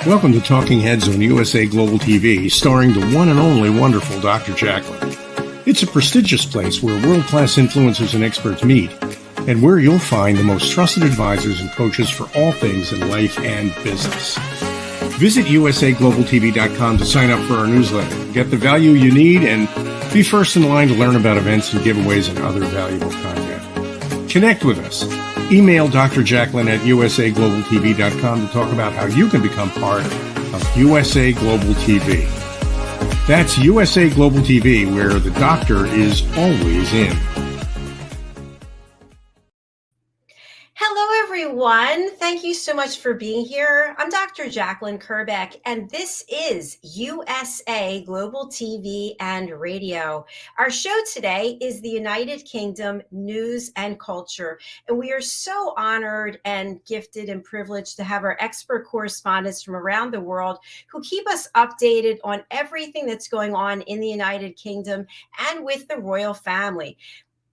Welcome to Talking Heads on USA Global TV, starring the one and only wonderful Dr. JACALYN. It's a prestigious place where world-class influencers and experts meet, and where you'll find the most trusted advisors and coaches for all things in life and business. Visit usaglobaltv.com to sign up for our newsletter, get the value you need, and be first in line to learn about events and giveaways and other valuable content. Connect with us. Email Dr. JACALYN at usaglobaltv.com to talk about how you can become part of USA Global TV. That's USA Global TV, where the doctor is always in. Hello, everyone. Thank you so much for being here. I'm Dr. JACALYN KERBECK, and this is USA Global TV and Radio. Our show today is the United Kingdom News and Culture, and we are so honored and gifted and privileged to have our expert correspondents from around the world who keep us updated on everything that's going on in the United Kingdom and with the royal family.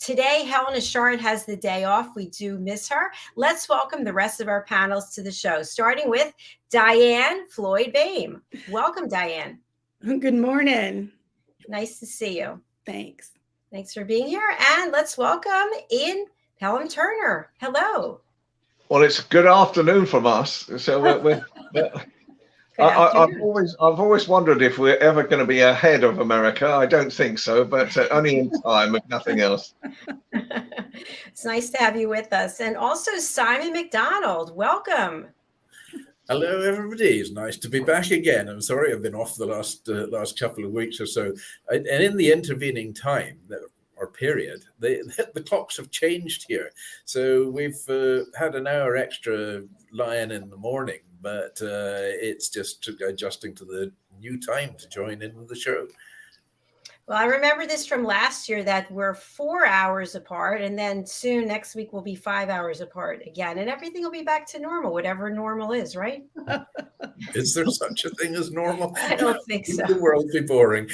Today, Helena Chard has the day off. We do miss her. Let's welcome the rest of our panels to the show, starting with DIANN FLOYD BOEHM. Welcome, DIANN. Good morning. Nice to see you. Thanks. Thanks for being here. And let's welcome Ian PELHAM Turner. Hello. Well, it's good afternoon from us. So I've always wondered if we're ever going to be ahead of America. I don't think so, but only in time, if nothing else. It's nice to have you with us. And also Simon MacDonald, welcome. Hello, everybody. It's nice to be back again. I'm sorry I've been off the last couple of weeks or so. And in the intervening time, or period, the clocks have changed here. So we've had an hour extra lying in the morning, but it's just adjusting to the new time to join in with the show. Well, I remember this from last year that we're 4 hours apart, and then soon next week we'll be 5 hours apart again, and everything will be back to normal, whatever normal is, right? Is there such a thing as normal? I don't think so. The world be boring.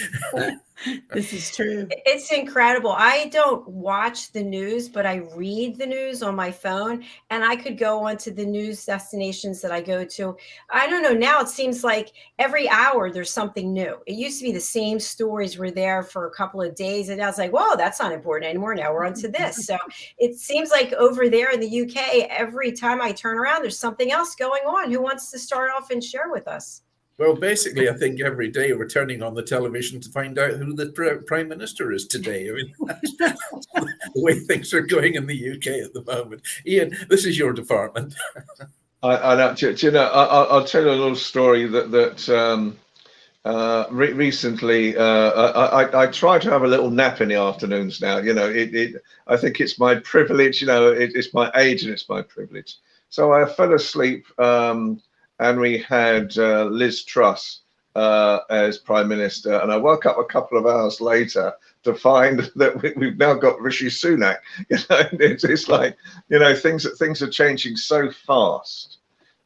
This is true. It's incredible. I don't watch the news, but I read the news on my phone, and I could go onto the news destinations that I go to. I don't know. Now it seems like every hour there's something new. It used to be the same stories were there for a couple of days, and I was like, whoa, that's not important anymore. Now we're on to this. So it seems like over there in the UK, every time I turn around, there's something else going on. Who wants to start off and share with us? Well, basically, I think every day we're turning on the television to find out who the Prime Minister is today. I mean, that's the way things are going in the UK at the moment. Ian, this is your department. I know. Do you know, I'll tell you a little story that recently I try to have a little nap in the afternoons now. You know, I think it's my privilege. You know, it's my age and it's my privilege. So I fell asleep. And we had Liz Truss as Prime Minister, and I woke up a couple of hours later to find that we've now got Rishi Sunak. You know, it's like, you know, things are changing so fast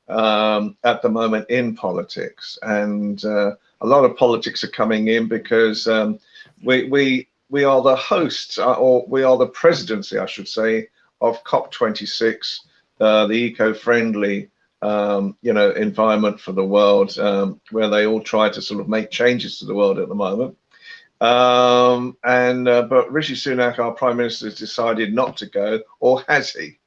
at the moment in politics, and a lot of politics are coming in because we are the hosts, or we are the presidency, I should say, of COP26, the eco-friendly environment for the world, where they all try to sort of make changes to the world at the moment. But Rishi Sunak, our Prime Minister, has decided not to go, or has he?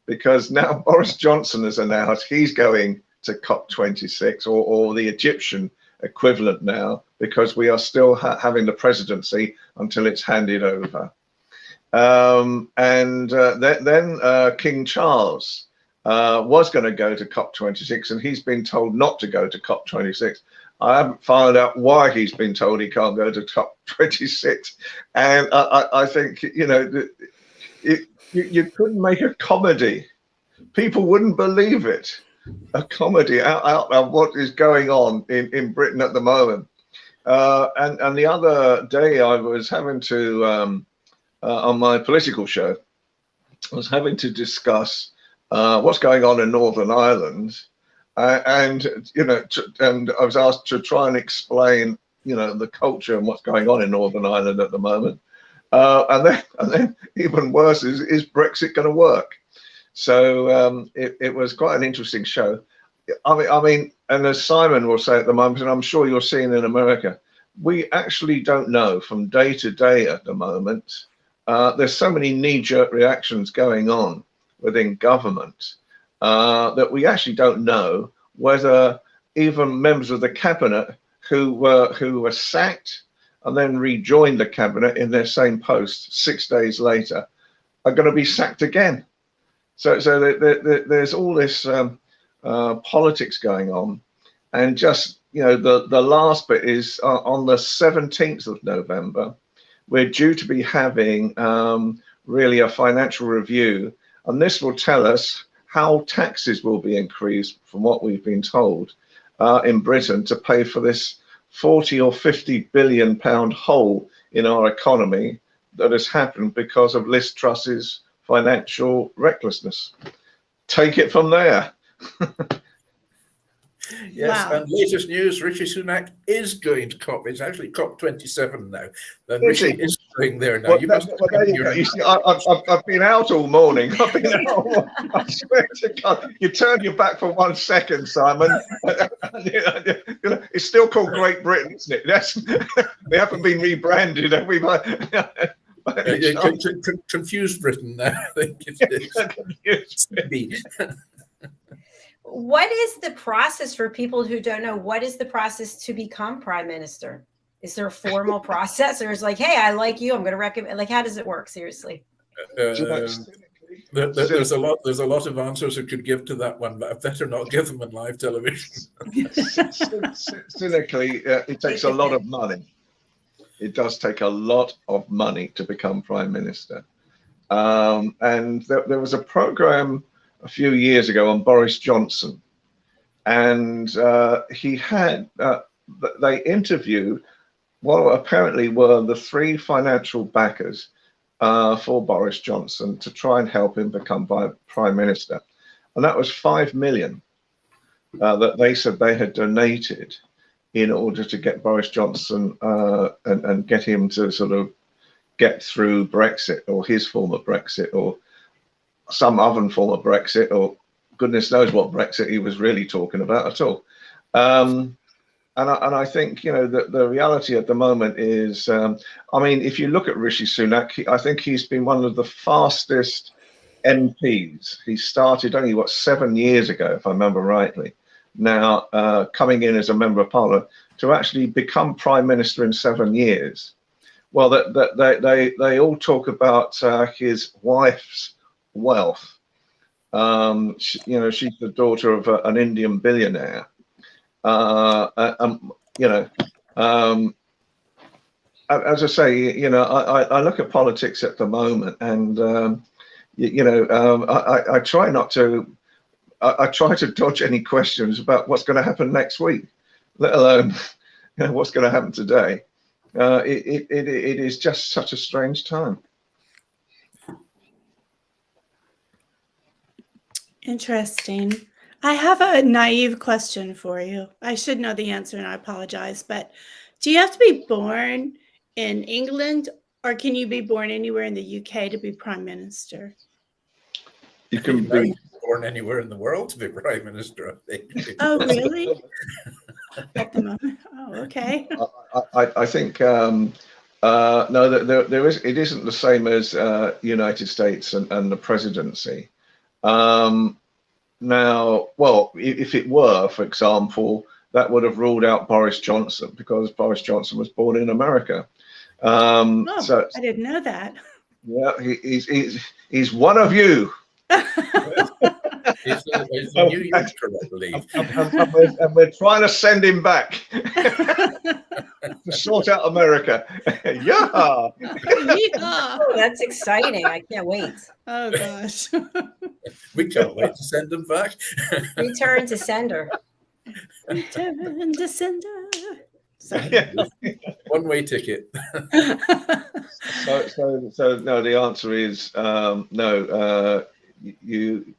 Because now Boris Johnson has announced he's going to COP26, or the Egyptian equivalent now, because we are still having the presidency until it's handed over. Then King Charles was going to go to COP26, and he's been told not to go to COP26. I haven't found out why he's been told he can't go to COP26. And I think, you know, you couldn't make a comedy. People wouldn't believe it. A comedy out of what is going on in Britain at the moment. And the other day I was having to, on my political show, I was having to discuss what's going on in Northern Ireland, and and I was asked to try and explain, you know, the culture and what's going on in Northern Ireland at the moment, and then even worse is Brexit going to work? So it was quite an interesting show. I mean, and as Simon will say at the moment, and I'm sure you're seeing in America, we actually don't know from day to day at the moment. There's so many knee-jerk reactions going on within government that we actually don't know whether even members of the cabinet who were sacked and then rejoined the cabinet in their same post 6 days later are going to be sacked again. So there's all this politics going on, and just, you know, the last bit is on the 17th of November, we're due to be having really a financial review, and this will tell us how taxes will be increased from what we've been told in Britain to pay for this 40 or 50 billion pound hole in our economy that has happened because of Liz Truss's financial recklessness. Take it from there. Yes, Wow. and latest news, Rishi Sunak is going to COP. It's actually COP27 now. And Is Rishi he? is going there now. Well, You must have there you go. You see, I've been out all morning. I've been out all morning. I swear to God, you turned your back for 1 second, Simon. You know, it's still called Great Britain, isn't it? They haven't been rebranded, have we? Confused Britain now, I think it is. What is the process for people who don't know? What is the process to become prime minister? Is there a formal process, or is like, hey, I like you, I'm going to recommend? Like, how does it work? Seriously. There's a lot of answers I could give to that one, but I better not give them on live television. Cynically, it takes a lot of money. It does take a lot of money to become prime minister. And there was a program a few years ago on Boris Johnson, and he had they interviewed what apparently were the 3 financial backers for Boris Johnson to try and help him become prime minister, and that was 5 million that they said they had donated in order to get Boris Johnson and get him to sort of get through Brexit, or his form of Brexit, or some other form of Brexit, or goodness knows what Brexit he was really talking about at all. And I think, you know, that the reality at the moment is, I mean, if you look at Rishi Sunak, I think he's been one of the fastest MPs. He started only, what, 7 years ago, if I remember rightly. Now, coming in as a member of parliament to actually become prime minister in 7 years. Well, they all talk about his wife's wealth. You know, she's the daughter of an Indian billionaire. You know, as I say, you know, I look at politics at the moment, and you know, I try not to. I try to dodge any questions about what's going to happen next week, let alone, you know, what's going to happen today. It is just such a strange time. Interesting. I have a naive question for you. I should know the answer, and I apologize, but do you have to be born in England, or can you be born anywhere in the UK to be prime minister? You can be born anywhere in the world to be prime minister, I think. Oh, really? At the moment? Oh, okay. I think no, there is. It isn't the same as United States and the presidency. Now, well, if it were, for example, that would have ruled out Boris Johnson, because Boris Johnson was born in America. So I didn't know that. Yeah, he's one of you. He's a New Yorker, I believe. And we're trying to send him back to sort out America. Yeah. Oh, that's exciting. I can't wait. Oh, gosh. We can't wait to send him back. Return to sender. Return to sender. Yeah. One-way ticket. So no, the answer is no. You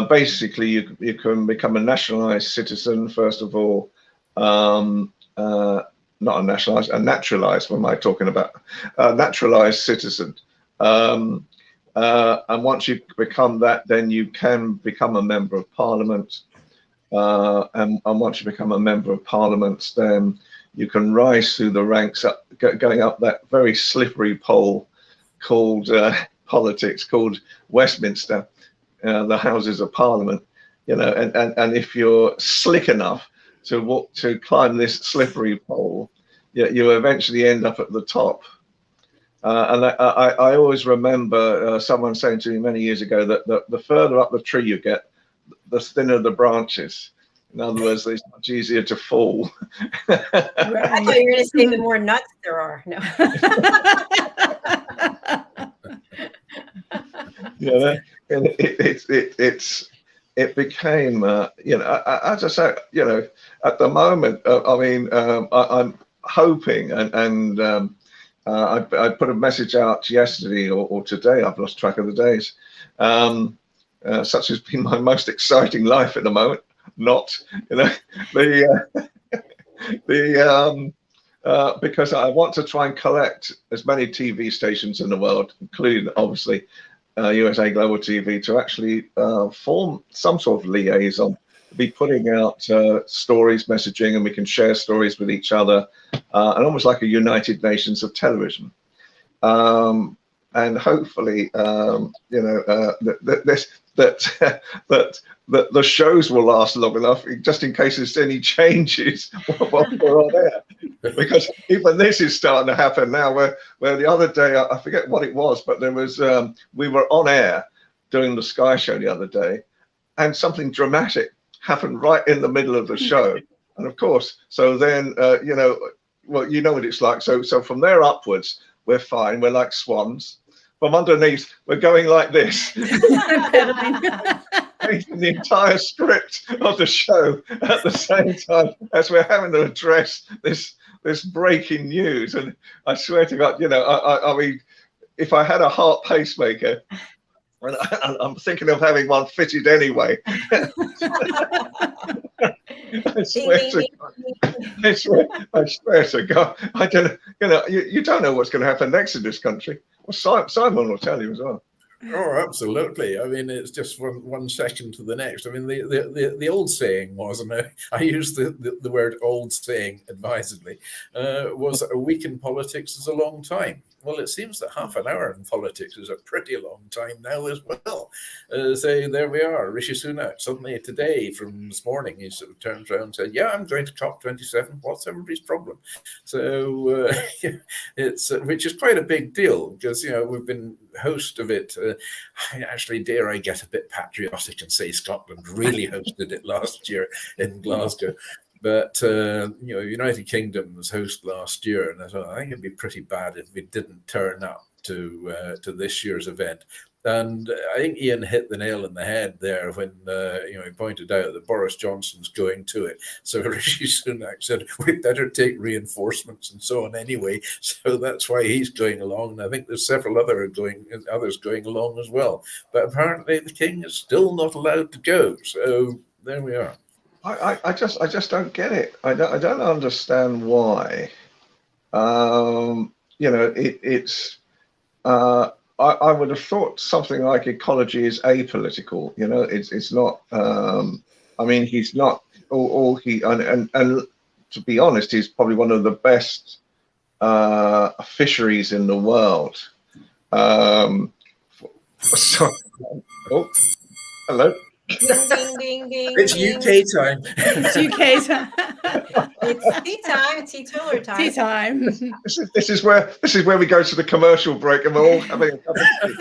basically you can become a nationalized citizen first of all. Not a nationalized, a naturalized. What am I talking about? A naturalized citizen. And once you become that, then you can become a member of parliament. and once you become a member of Parliament, then you can rise through the ranks up, going up that very slippery pole called politics, called Westminster, the Houses of Parliament. You know, and if you're slick enough to climb this slippery pole, you eventually end up at the top. And I always remember someone saying to me many years ago that the further up the tree you get, the thinner the branches. In other words, it's much easier to fall. I thought you were going to say the more nuts there are. No. Yeah, it became, you know, as I say, you know, at the moment, I mean, I'm hoping, and I put a message out yesterday or today. I've lost track of the days. Such has been my most exciting life at the moment. Not, you know, because I want to try and collect as many TV stations in the world, including obviously USA Global TV, to actually form some sort of liaison, be putting out stories, messaging, and we can share stories with each other, and almost like a United Nations of television. And hopefully, you know, that the shows will last long enough, just in case there's any changes while we're on air. Because even this is starting to happen now, where the other day, I forget what it was, but there was, we were on air doing the Sky Show the other day, and something dramatic happened right in the middle of the show. And of course, so then, you know, well, you know what it's like. So from there upwards, we're fine. We're like swans. From underneath, we're going like this. Reading the entire script of the show at the same time as we're having to address this breaking news. And I swear to God, you know, I mean, if I had a heart pacemaker, and I'm thinking of having one fitted anyway. I swear to God, I don't, you know, you don't know what's going to happen next in this country. Well, Simon will tell you as well. Oh, absolutely. I mean, it's just one second to the next. I mean, the old saying was, and I use the word old saying advisedly, was a week in politics is a long time. Well, it seems that half an hour in politics is a pretty long time now as well. So there we are, Rishi Sunak. Suddenly today, from this morning, he sort of turns around and said, yeah, I'm going to COP27. What's everybody's problem? So it's, which is quite a big deal, because, you know, we've been host of it. Actually, dare I get a bit patriotic and say Scotland really hosted it last year in Glasgow. But, you know, United Kingdom was host last year, and I thought, I think it'd be pretty bad if we didn't turn up to this year's event. And I think Ian hit the nail on the head there when, you know, he pointed out that Boris Johnson's going to it. So Rishi Sunak said, we'd better take reinforcements and so on anyway. So that's why he's going along. And I think there's several others going along as well. But apparently the king is still not allowed to go. So there we are. I just don't get it. I don't understand why. You know, it's. I would have thought something like ecology is apolitical. You know, it's not. I mean, he's not. All he and to be honest, he's probably one of the best fisheries in the world. So, oh, hello. Ding, ding, ding, ding, It's ding. UK time. It's UK time. It's tea time. It's tea toiler time. Tea time. This is where we go to the commercial break and we're all having a cup of tea.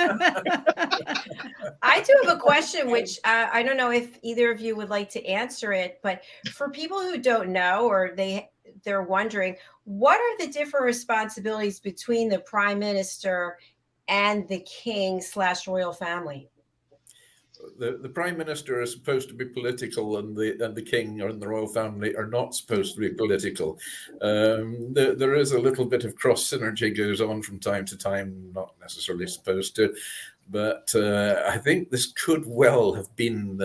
I do have a question, which I don't know if either of you would like to answer it, but for people who don't know, or they're wondering, what are the different responsibilities between the Prime Minister and the King/royal family? The Prime Minister is supposed to be political, and the King and the royal family are not supposed to be political. There is a little bit of cross synergy goes on from time to time, not necessarily supposed to. But I think this could well have been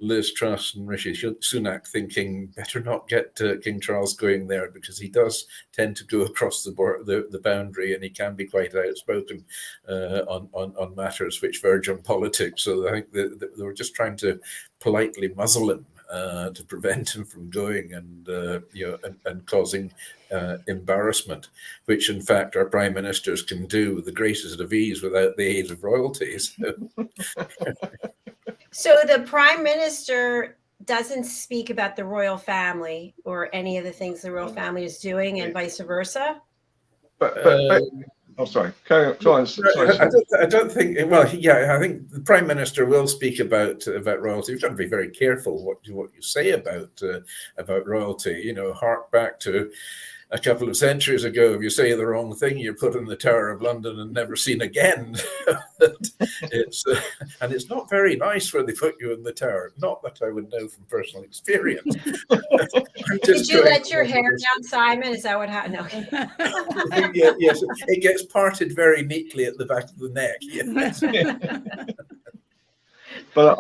Liz Truss and Rishi Sunak thinking, better not get King Charles going there, because he does tend to go across the boundary, and he can be quite outspoken on matters which verge on politics. So I think they were just trying to politely muzzle him. to prevent him from going and and causing embarrassment, which in fact our prime ministers can do with the greatest of ease without the aid of royalties. So the prime minister doesn't speak about the royal family or any of the things the royal family is doing, and vice versa. But oh, sorry. Carry on. Sorry. I don't think. Well, yeah, I think the prime minister will speak about royalty. You've got to be very careful what you say about royalty. You know, hark back to a couple of centuries ago. If you say the wrong thing, you're put in the Tower of London and never seen again. And it's not very nice where they put you in the Tower. Not that I would know from personal experience. Did you let your hair down, Simon? Is that what happened? No. Yes, it gets parted very neatly at the back of the neck. Yes. But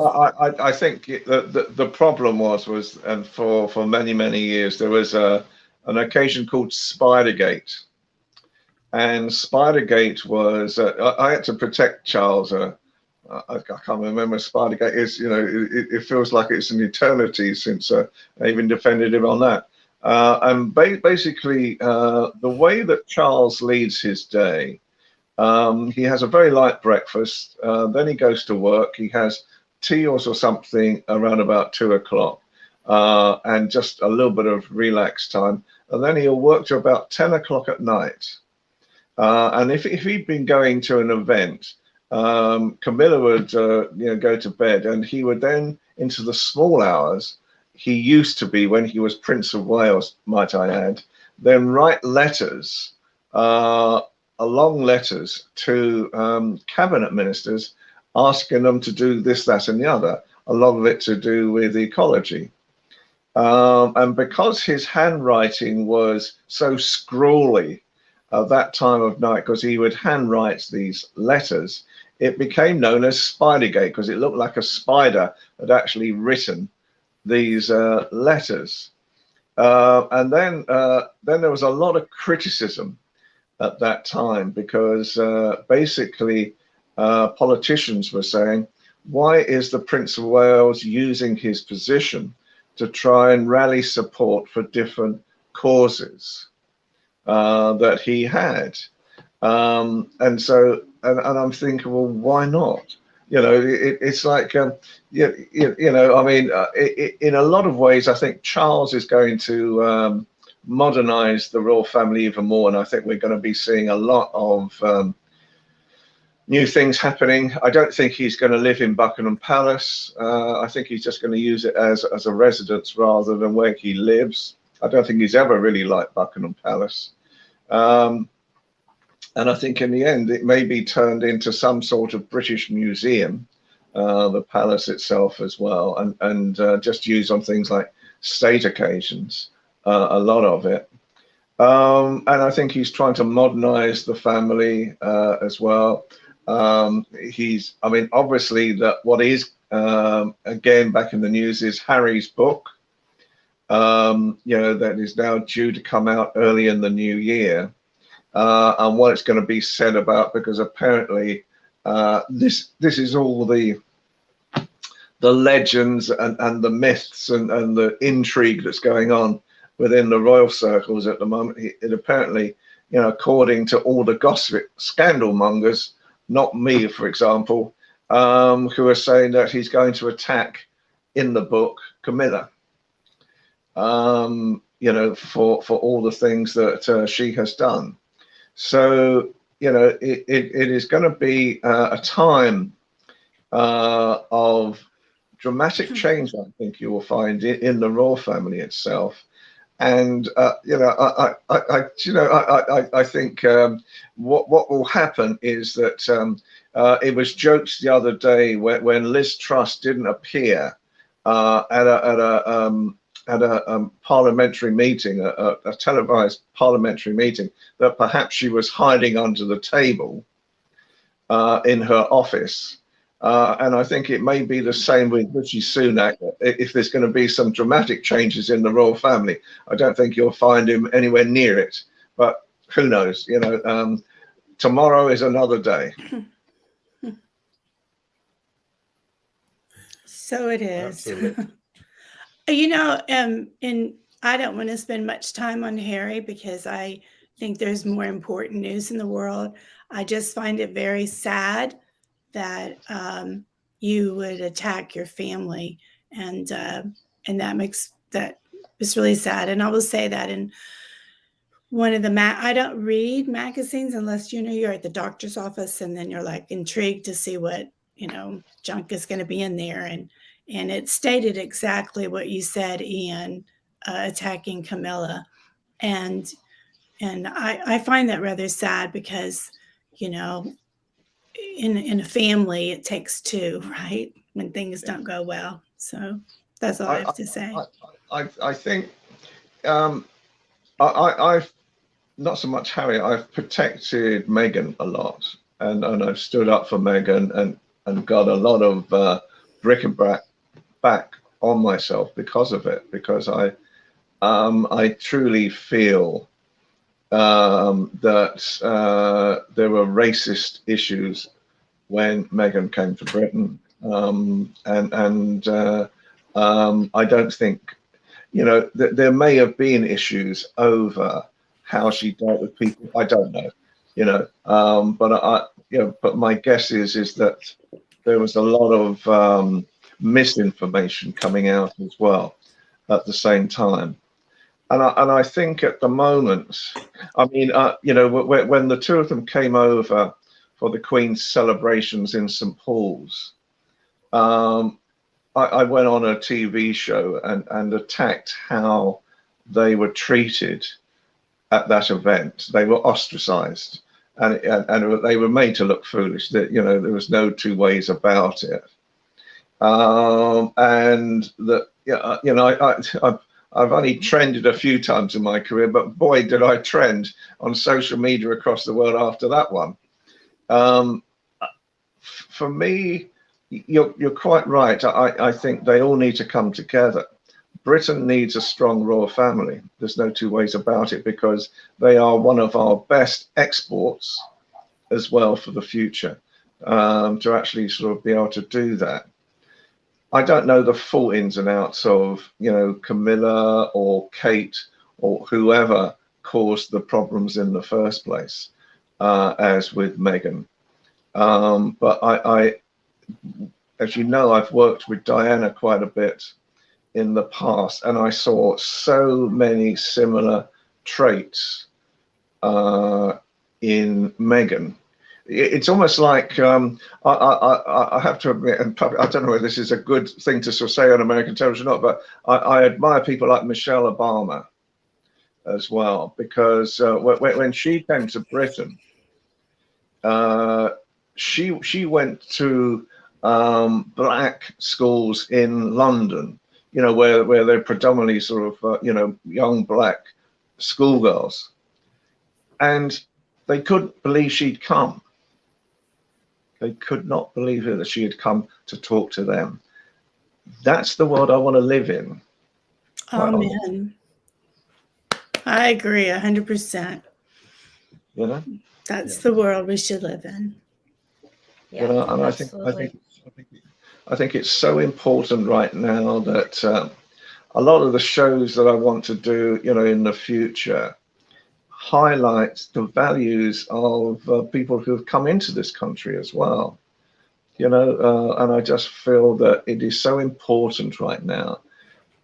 I think the problem was, and for many years there was an occasion called Spidergate, and Spidergate was I had to protect Charles. I can't remember. Spidergate is, you know, it feels like it's an eternity since I even defended him on that. And basically, the way that Charles leads his day, he has a very light breakfast. Then he goes to work. He has tea or something around about 2 o'clock, and just a little bit of relaxed time. And then he'll work to about 10 o'clock at night. And if he'd been going to an event, Camilla would go to bed, and he would then, into the small hours, he used to be, when he was Prince of Wales, might I add, then write letters, long letters to cabinet ministers, asking them to do this, that, and the other, a lot of it to do with ecology. And because his handwriting was so scrawly at that time of night, because he would handwrite these letters, it became known as Spidergate, because it looked like a spider had actually written these letters. And then there was a lot of criticism at that time, because basically politicians were saying, why is the Prince of Wales using his position to try and rally support for different causes that he had? And so, and I'm thinking, well, why not? You know, it's like, you know, I mean, in a lot of ways, I think Charles is going to modernize the royal family even more. And I think we're going to be seeing a lot of new things happening. I don't think he's going to live in Buckingham Palace. I think he's just going to use it as a residence rather than where he lives. I don't think he's ever really liked Buckingham Palace. And I think in the end, it may be turned into some sort of British museum, the palace itself as well, and just used on things like state occasions, a lot of it. And I think he's trying to modernize the family as well. I mean, obviously, that what is, again, back in the news is Harry's book, you know, that is now due to come out early in the new year. And what it's going to be said about, because apparently this is all the legends and the myths and the intrigue that's going on within the royal circles at the moment. It apparently, you know, according to all the gossip scandal mongers, not me, for example, who are saying that he's going to attack in the book Camilla, you know, for all the things that she has done. So, you know, it is going to be a time of dramatic change, I think you will find in the royal family itself. And, you know, I think what will happen is that it was joked the other day when Liz Truss didn't appear at a parliamentary meeting, a televised parliamentary meeting, that perhaps she was hiding under the table in her office. And I think it may be the same with Rishi Sunak. If there's going to be some dramatic changes in the royal family, I don't think you'll find him anywhere near it. But who knows? You know, tomorrow is another day. So it is. You know, and I don't want to spend much time on Harry because I think there's more important news in the world. I just find it very sad that you would attack your family, and that makes that it's really sad. And I will say that in one of the I don't read magazines unless you're at the doctor's office, and then you're like intrigued to see what junk is going to be in there, and it stated exactly what you said, Ian, attacking Camilla, and I find that rather sad because in a family it takes two, right, when things don't go well. So that's all I have to say. I think I've not so much Harry. I've protected Meghan a lot, and I've stood up for Meghan and got a lot of bric-a-brac back on myself because of it. Because I truly feel that there were racist issues when Meghan came to Britain, I don't think there may have been issues over how she dealt with people. I don't know, but my guess is that there was a lot of misinformation coming out as well at the same time. And I think at the moment, I mean, when the two of them came over for the Queen's celebrations in St. Paul's, I went on a TV show and attacked how they were treated at that event. They were ostracized, and they were made to look foolish. That there was no two ways about it. And that I've only trended a few times in my career, but boy, did I trend on social media across the world after that one. For me, you're quite right. I think they all need to come together. Britain needs a strong royal family. There's no two ways about it, because they are one of our best exports as well for the future, to actually sort of be able to do that. I don't know the full ins and outs of, Camilla or Kate or whoever caused the problems in the first place, as with Meghan. But I, as you know, I've worked with Diana quite a bit in the past, and I saw so many similar traits in Meghan. It's almost like I have to admit, and I don't know whether this is a good thing to sort of say on American television or not, but I admire people like Michelle Obama as well, because when she came to Britain, she went to black schools in London, where they're predominantly sort of young black schoolgirls, and they couldn't believe she'd come. They could not believe that she had come to talk to them. That's the world I want to live in. Amen. I agree 100%. That's the world we should live in. Yeah, and I think it's so important right now that a lot of the shows that I want to do, in the future, highlights the values of people who have come into this country as well, and I just feel that it is so important right now.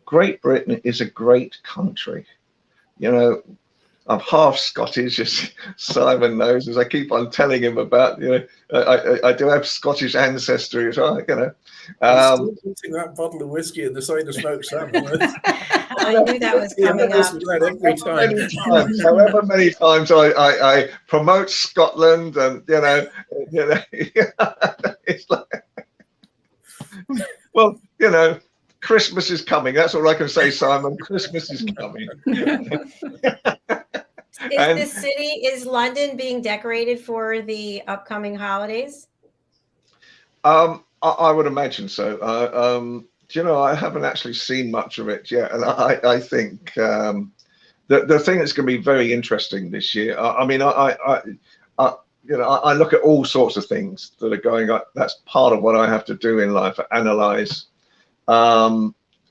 Great Britain is a great country. I'm half Scottish, as Simon knows, as I keep on telling him about. I do have Scottish ancestry as well. Still eating that bottle of whiskey and the side of smoked salmon. I knew that was coming up. Every time. However many times I promote Scotland, and it's like, well, Christmas is coming. That's all I can say, Simon. Christmas is coming. Is London being decorated for the upcoming holidays? I would imagine so. I haven't actually seen much of it yet, and I think the thing that's going to be very interesting this year. I mean, I look at all sorts of things that are going on. That's part of what I have to do in life: analyze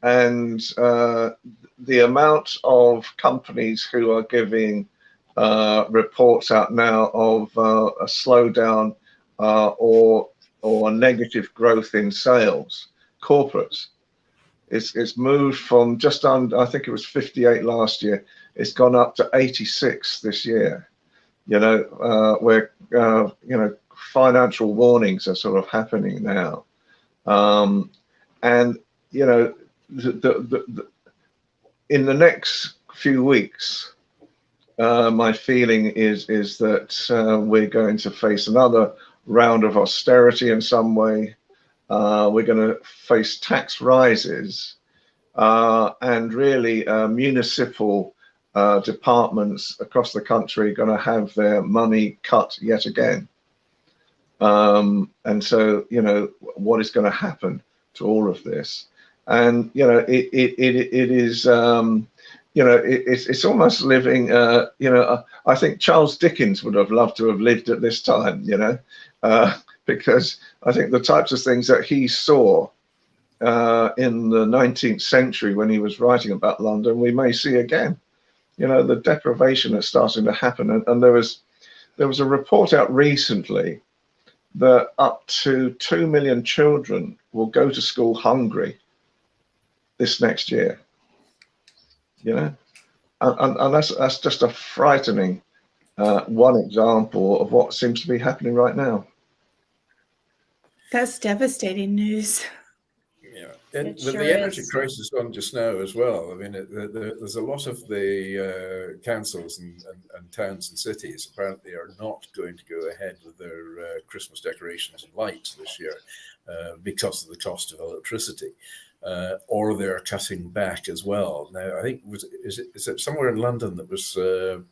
and the amount of companies who are giving reports out now of a slowdown or negative growth in sales, corporates, it's moved from just under, I think it was 58 last year, it's gone up to 86 this year. You know, where you know, financial warnings are sort of happening now, and you know, in the next few weeks, my feeling is that we're going to face another round of austerity in some way. We're going to face tax rises, and really municipal departments across the country are going to have their money cut yet again. And so, you know, what is going to happen to all of this? And, you know, it is, you know, it's almost living, you know, I think Charles Dickens would have loved to have lived at this time, you know, because I think the types of things that he saw in the 19th century when he was writing about London, we may see again. You know, the deprivation that's starting to happen. And there was a report out recently that up to 2 million children will go to school hungry this next year. You know, and that's just a frightening one example of what seems to be happening right now. That's devastating news. Yeah, and It with sure the energy is. crisis on just now as well, I mean, there's a lot of the councils and towns and cities apparently are not going to go ahead with their Christmas decorations and lights this year because of the cost of electricity. Or they're cutting back as well. Now, I think is it somewhere in London that was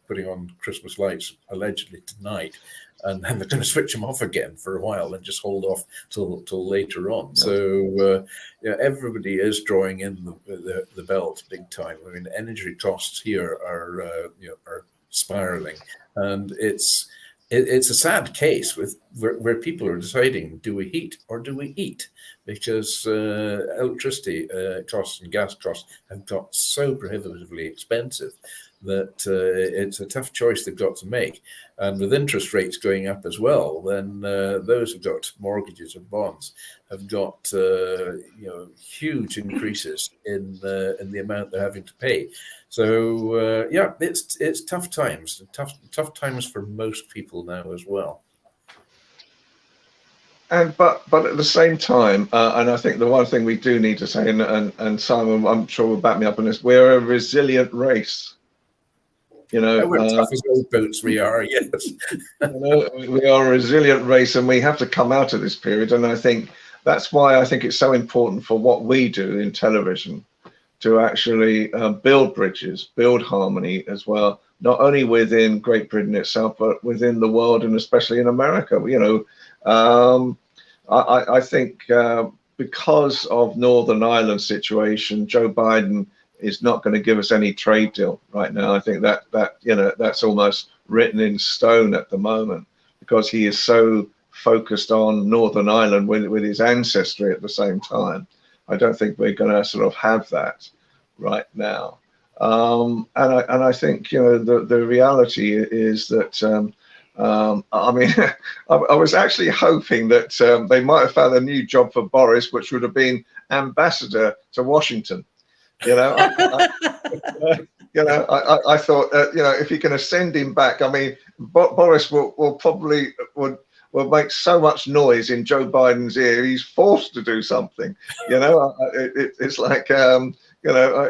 putting on Christmas lights allegedly tonight, and then they're going to switch them off again for a while and just hold off till later on. So yeah, everybody is drawing in the belt big time. I mean, energy costs here are you know, are spiraling, and it's a sad case with where people are deciding, do we heat or do we eat? Because electricity costs and gas costs have got so prohibitively expensive that it's a tough choice they've got to make. And with interest rates going up as well, then those who've got mortgages or bonds have got you know, huge increases in the amount they're having to pay. So yeah, it's tough times, tough times for most people now as well. And but at the same time, and I think the one thing we do need to say, and Simon, I'm sure will back me up on this, we're a resilient race. You know, We're tough as old boats, we are, yes. You know, we are a resilient race, and we have to come out of this period. And I think that's why I think it's so important for what we do in television to actually build bridges, build harmony as well, not only within Great Britain itself, but within the world, and especially in America. You know, I think because of Northern Ireland situation, Joe Biden is not going to give us any trade deal right now. I think that you know, that's almost written in stone at the moment, because he is so focused on Northern Ireland with his ancestry at the same time. I don't think we're going to sort of have that right now. And I think, you know, the reality is that I mean, I was actually hoping that they might have found a new job for Boris, which would have been ambassador to Washington. You know, you know, I thought, you know, if you're going to send him back, I mean, Boris will probably will make so much noise in Joe Biden's ear, he's forced to do something. You know, it's like, you know,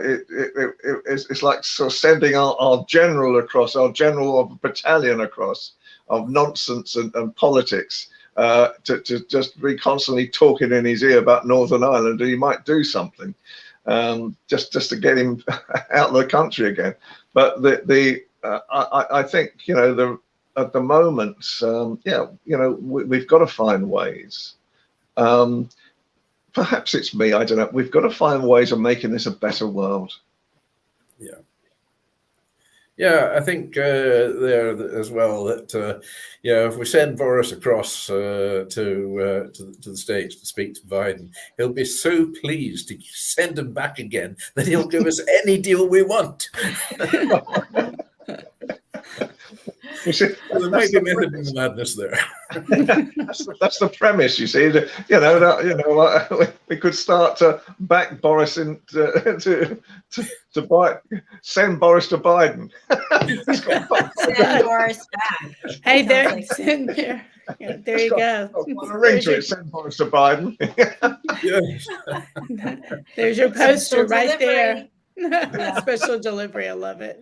it's like sort of sending our general across, our general of a battalion across of nonsense and politics to just be constantly talking in his ear about Northern Ireland, and he might do something. Just to get him out of the country again. But I think, you know, at the moment, yeah, you know, we've got to find ways. Perhaps it's me, I don't know. We've got to find ways of making this a better world. Yeah. Yeah, I think there as well that if we send Boris across to the States to speak to Biden, he'll be so pleased to send him back again that he'll give us any deal we want. You see, There might be method in the madness there. that's the premise. You see, we could start to back Boris to send Boris to Biden. Send Boris back. Hey, there, Sounds there you go. Send Boris to Biden. There's your poster Special right there. Yeah. Special delivery. I love it.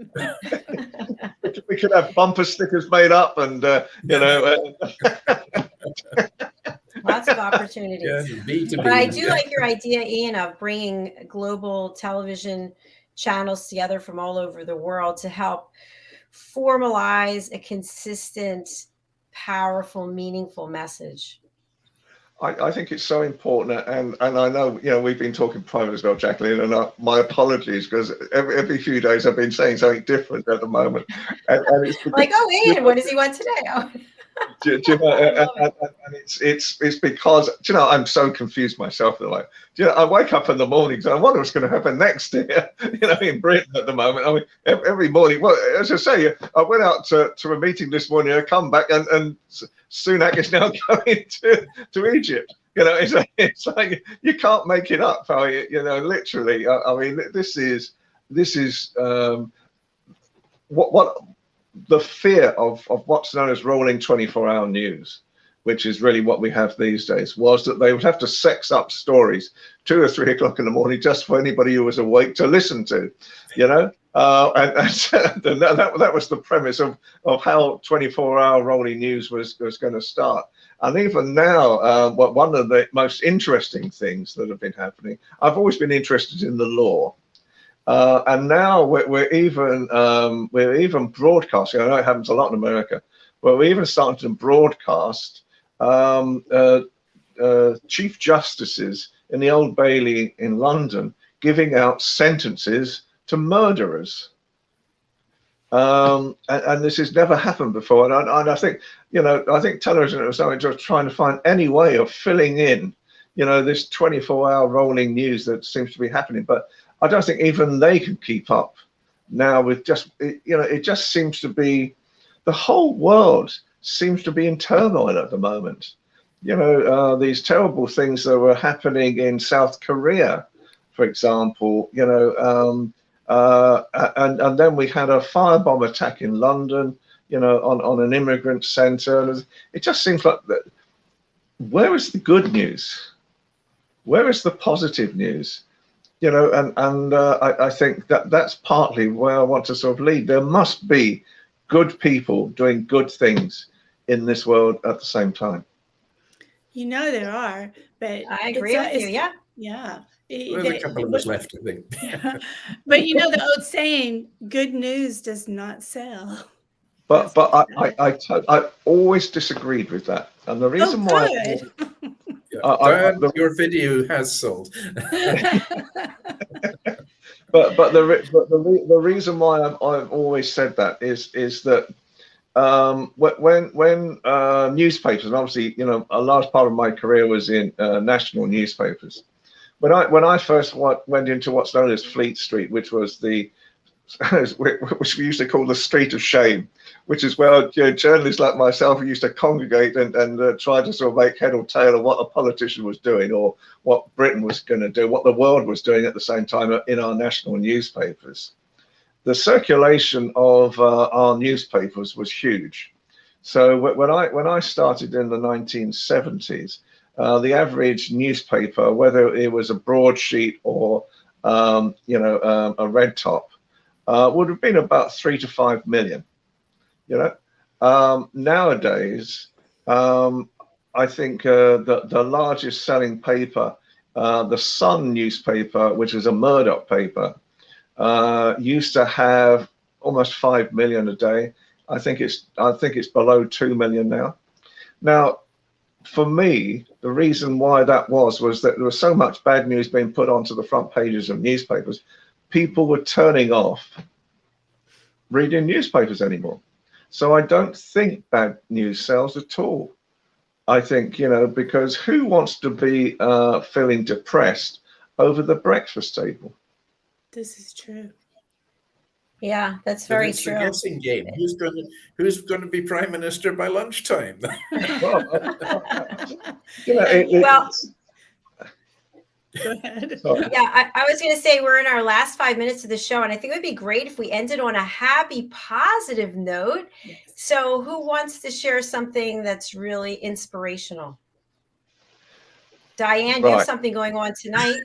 We could have bumper stickers made up, and Lots of opportunities. B2B, But I do like your idea, Ian, of bringing global television channels together from all over the world to help formalize a consistent, powerful, meaningful message. I think it's so important, and I know we've been talking private as well, JACALYN, and my apologies, because every few days I've been saying something different at the moment, and it's like, oh, Ian, what does he want today? Oh. do you know, and it's because I'm so confused myself. Like, I wake up in the mornings and I wonder what's going to happen next here. In Britain at the moment. I mean, every morning. Well, as I say, I went out to a meeting this morning. I come back and Sunak is now going to Egypt. It's like you can't make it up. Literally. I mean, this is what the fear of what's known as rolling 24-hour news, which is really what we have these days, was that they would have to sex up stories 2 or 3 o'clock in the morning just for anybody who was awake to listen to, and that was the premise of how 24-hour rolling news was going to start. And even now, one of the most interesting things that have been happening, I've always been interested in the law. And now we're even broadcasting. I know it happens a lot in America, but we're even starting to broadcast chief justices in the Old Bailey in London giving out sentences to murderers. And this has never happened before. And I think I think television was just trying to find any way of filling in this 24-hour rolling news that seems to be happening, but I don't think even they can keep up now with it just seems to be, the whole world seems to be in turmoil at the moment. These terrible things that were happening in South Korea, for example, and then we had a firebomb attack in London, on an immigrant center. It just seems like that. Where is the good news? Where is the positive news? I think that's partly where I want to sort of lead. There must be good people doing good things in this world at the same time. There are, but I agree with you. Yeah. Yeah. There's a couple of us left, I think. Yeah. But the old saying, good news does not sell. But I always disagreed with that, and the reason why. Your video has sold. but the reason why I've always said that is that when newspapers, and obviously a large part of my career was in national newspapers. When I first went into what's known as Fleet Street, which was which we used to call the street of shame, which is where journalists like myself used to congregate and try to sort of make head or tail of what a politician was doing or what Britain was going to do, what the world was doing at the same time in our national newspapers. The circulation of our newspapers was huge. So when I started in the 1970s, the average newspaper, whether it was a broadsheet or a red top, would have been about 3 to 5 million. Nowadays, I think the largest selling paper, the Sun newspaper, which is a Murdoch paper, used to have almost 5 million a day. I think it's below 2 million now. Now, for me, the reason why that was that there was so much bad news being put onto the front pages of newspapers. People were turning off reading newspapers anymore. So I don't think bad news sells at all. I think, because who wants to be feeling depressed over the breakfast table? This is true. Yeah, that's But very it's true. the guessing game. Who's going to be prime minister by lunchtime? Well, Well, Go ahead. yeah, I was going to say we're in our last 5 minutes of the show, and I think it would be great if we ended on a happy, positive note. Yes. So who wants to share something that's really inspirational? Diane, you have something going on tonight.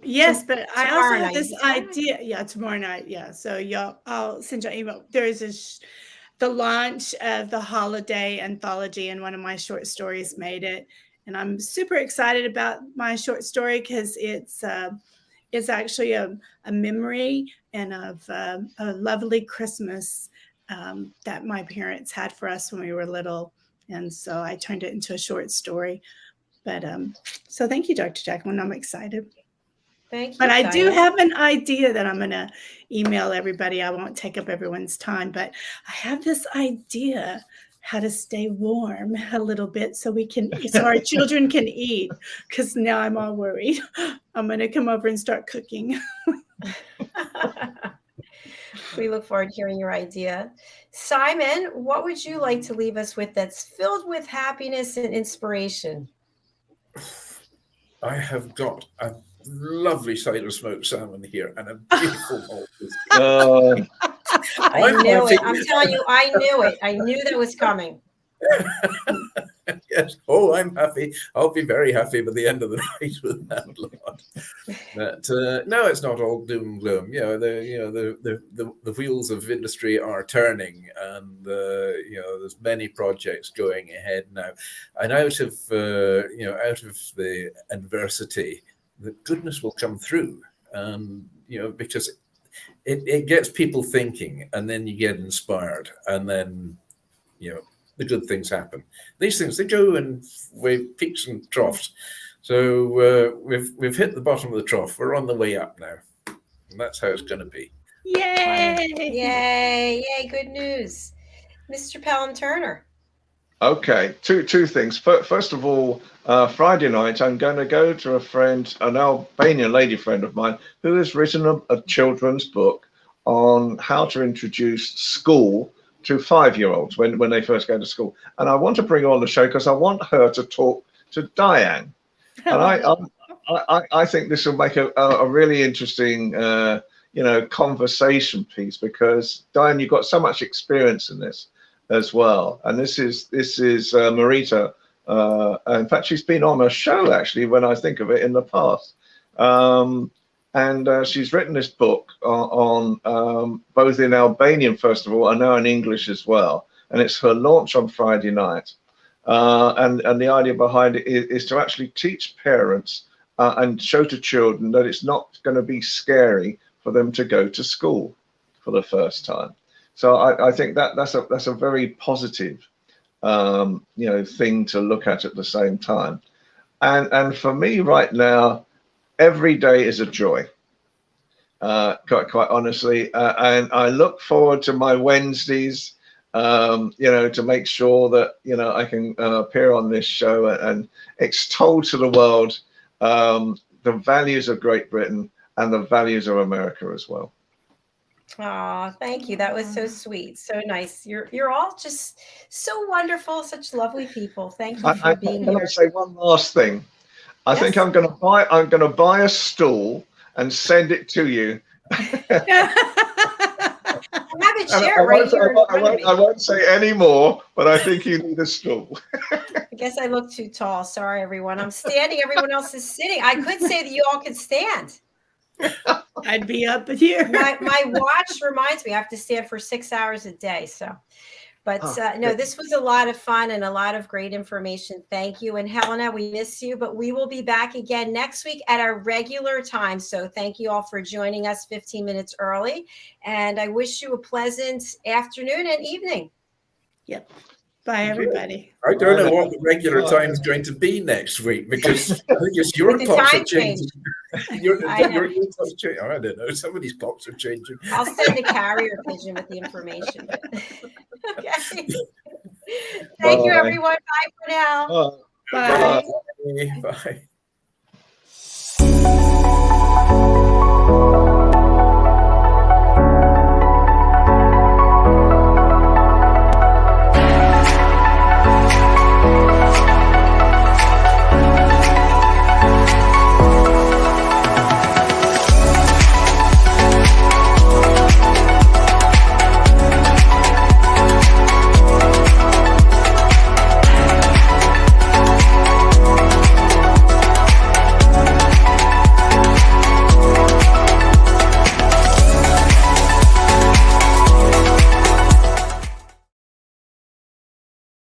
Yes, but I also have this Tomorrow night. idea. Yeah, tomorrow night. Yeah, so I'll send you an email. There is the launch of the holiday anthology, and one of my short stories made it, and I'm super excited about my short story because it's actually a memory and of a lovely Christmas that my parents had for us when we were little, and so I turned it into a short story. But so thank you, Dr. Jacqueline. I'm excited. Thank you. But I do Diane. have an idea that I'm going to email everybody. I won't take up everyone's time, but I have this idea how to stay warm a little bit so our children can eat, because now I'm all worried. I'm going to come over and start cooking. We look forward to hearing your idea. Simon, what would you like to leave us with that's filled with happiness and inspiration? I have got a lovely side of smoked salmon here and a beautiful malt. I knew it. I'm telling you, I knew it. I knew that was coming. Yes. Oh, I'm happy. I'll be very happy by the end of the night with that lot. But no, it's not all doom and gloom. The wheels of industry are turning, and there's many projects going ahead now. And out of the adversity, the goodness will come through, because it gets people thinking, and then you get inspired, and then the good things happen. These things, they go in peaks and troughs. So we've hit the bottom of the trough. We're on the way up now, and that's how it's going to be. Yay! Yay! Good news, Mr. Pelham Turner. Okay, two things. First of all, Friday night, I'm going to go to an Albanian lady friend of mine, who has written a children's book on how to introduce school to 5-year-olds when they first go to school. And I want to bring her on the show because I want her to talk to Diann. And I think this will make a really interesting, conversation piece, because Diann, you've got so much experience in this as well. And this is Marita. In fact, she's been on a show actually, when I think of it, in the past. And she's written this book on both in Albanian, first of all, and now in English as well. And it's her launch on Friday night. And the idea behind it is to actually teach parents and show to children that it's not going to be scary for them to go to school for the first time. So I think that's a very positive, thing to look at the same time. And for me right now, every day is a joy, quite honestly. And I look forward to my Wednesdays, to make sure that, I can appear on this show and extol to the world the values of Great Britain and the values of America as well. Oh, thank you. That was so sweet. So nice. You're all just so wonderful, such lovely people. Thank you for being here. Can I say one last thing? I think I'm going to buy a stool and send it to you. I have a chair right here in front of me. I won't say any more, but I think you need a stool. I guess I look too tall. Sorry, everyone. I'm standing. Everyone else is sitting. I could say that you all could stand. I'd be up here. My watch reminds me I have to stand for 6 hours a day. So, but no, this was a lot of fun and a lot of great information. Thank you. And Helena, we miss you, but we will be back again next week at our regular time. So thank you all for joining us 15 minutes early. And I wish you a pleasant afternoon and evening. Yep. Bye, everybody. I don't know what the regular time is going to be next week, because I think it's your With the clocks time are changing. Your I know. clocks change. I don't know. Somebody's clocks are changing. I'll send a carrier pigeon with the information. Okay. Thank you, Bye. everyone. Bye for now. Bye. Bye. Bye.